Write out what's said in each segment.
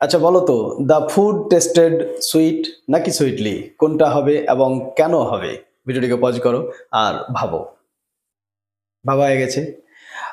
আচ্ছা বলো তো, দ্য ফুড টেস্টেড সুইট নাকি সুইটলি কোনটা হবে এবং কেন হবে? ভিডিওটিকে পজ করো আর ভাবো। ভাবা হয়ে গেছে?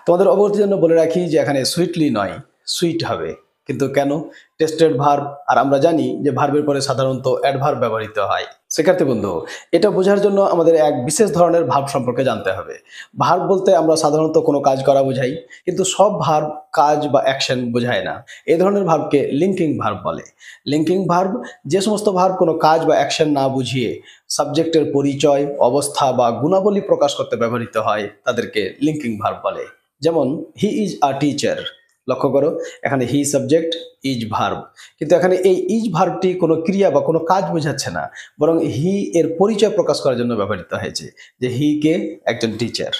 তোমাদের অবগতির জন্য বলে রাখি যে এখানে সুইটলি নয়, সুইট হবে। কিন্তু কেন? টেস্টেড ভার্ব, আর আমরা জানি যে ভার্বের পরে সাধারণত অ্যাডভার্ব ব্যবহৃত হয়। শিক্ষার্থী বন্ধু, এটা বোঝার জন্য আমাদের এক বিশেষ ধরনের ভার্ব সম্পর্কে জানতে হবে। ভার্ব বলতে আমরা সাধারণত কোনো কাজ করা বোঝাই, কিন্তু সব ভার্ব কাজ বা অ্যাকশন বোঝায় না। এই ধরনের ভার্বকে লিঙ্কিং ভার্ব বলে। লিঙ্কিং ভার্ব যে সমস্ত ভার্ব কোনো কাজ বা অ্যাকশন না বুঝিয়ে সাবজেক্টের পরিচয়, অবস্থা বা গুণাবলী প্রকাশ করতে ব্যবহৃত হয় তাদেরকে লিঙ্কিং ভার্ব বলে। যেমন হি ইজ আ টিচার। লক্ষ্য করো, এখানে হি সাবজেক্ট, ইজ ভার্ব। কিন্তু এখানে এই ইজ ভার্বটি কোনো ক্রিয়া বা কোনো কাজ বোঝাচ্ছে না, বরং হি এর পরিচয় প্রকাশ করার জন্য ব্যবহৃত হয়েছে, যে হি কে একজন টিচার।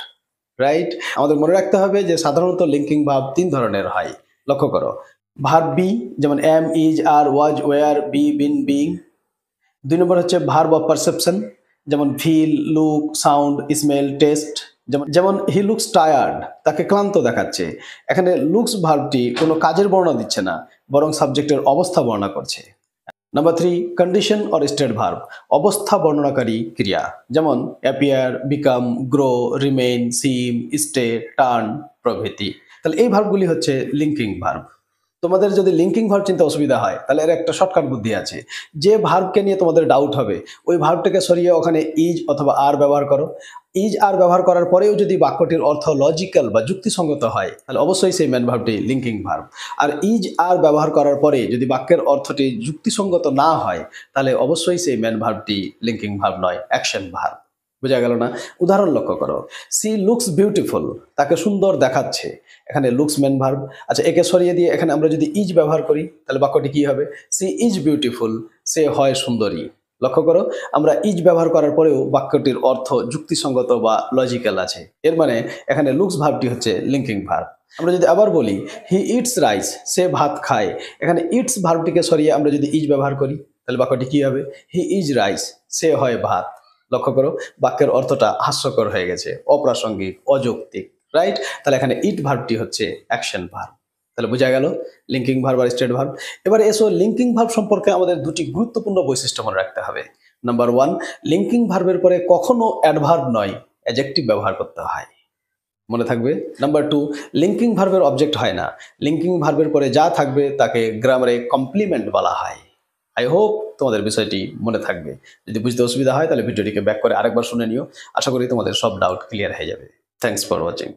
রাইট? আমাদের মনে রাখতে হবে যে সাধারণত লিঙ্কিং ভার্ব তিন ধরনের হয়। লক্ষ্য করো, ভার্ব বি, যেমন am, is, are, was, were, be, been, being. দুই নম্বর হচ্ছে ভার্ব অফ পারসেপশন, যেমন feel, look, sound, smell, taste. যেমন যেমন হি লুকস টায়ার্ড, তাকে ক্লান্ত দেখাচ্ছে। এখানে লুকস ভার্বটি কোনো কাজের বর্ণনা দিচ্ছে না, বরং সাবজেক্টের অবস্থা বর্ণনা করছে। Number three, condition or state verb, অবস্থা বর্ণনাকারী ক্রিয়া। যেমন অ্যাপিয়ার, বিকাম, গ্রো, রিমেইন, সিম, স্টে, টার্ন প্রভৃতি। তাহলে এই ভার্বগুলি হচ্ছে লিঙ্কিং ভার্ব। তোমাদের যদি লিঙ্কিং ভার্ব চিনতে অসুবিধা হয়, তাহলে এর একটা শর্টকাট বুদ্ধি আছে। যে ভার্বকে নিয়ে তোমাদের ডাউট হবে, ওই ভার্বটাকে সরিয়ে ওখানে ইজ অথবা আর ব্যবহার করো। ইজ আর ব্যবহার করার পরেও যদি বাক্যটির অর্থ লজিক্যাল বা যুক্তিসঙ্গত হয়, তাহলে অবশ্যই সেই ম্যান ভার্বটি লিঙ্কিং ভার্ব। আর ইজ আর ব্যবহার করার পরে যদি বাক্যের অর্থটি যুক্তিসঙ্গত না হয়, তাহলে অবশ্যই সেই ম্যান ভার্বটি লিঙ্কিং ভার্ব নয়, অ্যাকশন ভার্ব। বোঝা গেল না? উদাহরণ লক্ষ্য করো, সি লুকস বিউটিফুল, তাকে সুন্দর দেখাচ্ছে। এখানে লুকস ম্যান ভার্ব। আচ্ছা, একে সরিয়ে দিয়ে এখানে আমরা যদি ইজ ব্যবহার করি, তাহলে বাক্যটি কি হবে? সি ইজ বিউটিফুল, সে হয় সুন্দরী। লক্ষ্য করো, আমরা ইজ ব্যবহার করার পরেও বাক্যটির অর্থ যুক্তিসঙ্গত বা লজিক্যাল আছে। এর মানে এখানে লুকস ভার্বটি হচ্ছে লিঙ্কিং ভার্ব। আমরা যদি আবার বলি হি ইটস রাইস, সে ভাত খায়। এখানে ইটস ভার্বটিকে সরিয়ে আমরা যদি ইজ ব্যবহার করি, তাহলে বাক্যটি কি হবে? হি ইজ রাইস, সে হয় ভাত। লক্ষ্য করো, বাক্যের অর্থটা হাস্যকর হয়ে গেছে, অপ্রাসঙ্গিক, অযৌক্তিক। রাইট? তাহলে এখানে ইট ভার্বটি হচ্ছে অ্যাকশন ভার্ব। তাহলে বোঝা গেল লিঙ্কিং ভার্ব আর স্টেট ভার্ব। এবারে এসো, লিঙ্কিং ভার্ব সম্পর্কে আমাদের দুটি গুরুত্বপূর্ণ বৈশিষ্ট্য মনে রাখতে হবে। নাম্বার ওয়ান, লিঙ্কিং ভার্বের পরে কখনো অ্যাডভার্ব নয়, অ্যাডজেক্টিভ ব্যবহার করতে হয়। মনে থাকবে। নাম্বার টু, লিঙ্কিং ভার্বের অবজেক্ট হয় না। লিঙ্কিং ভার্বের পরে যা থাকবে তাকে গ্রামারে কমপ্লিমেন্ট বলা হয়। আই হোপ তোমাদের বিষয়টি মনে থাকবে। যদি বুঝতে অসুবিধা হয়, তাহলে ভিডিওটিকে ব্যাক করে আরেকবার শুনে নিও। আশা করি তোমাদের সব ডাউট ক্লিয়ার হয়ে যাবে। Thanks for watching.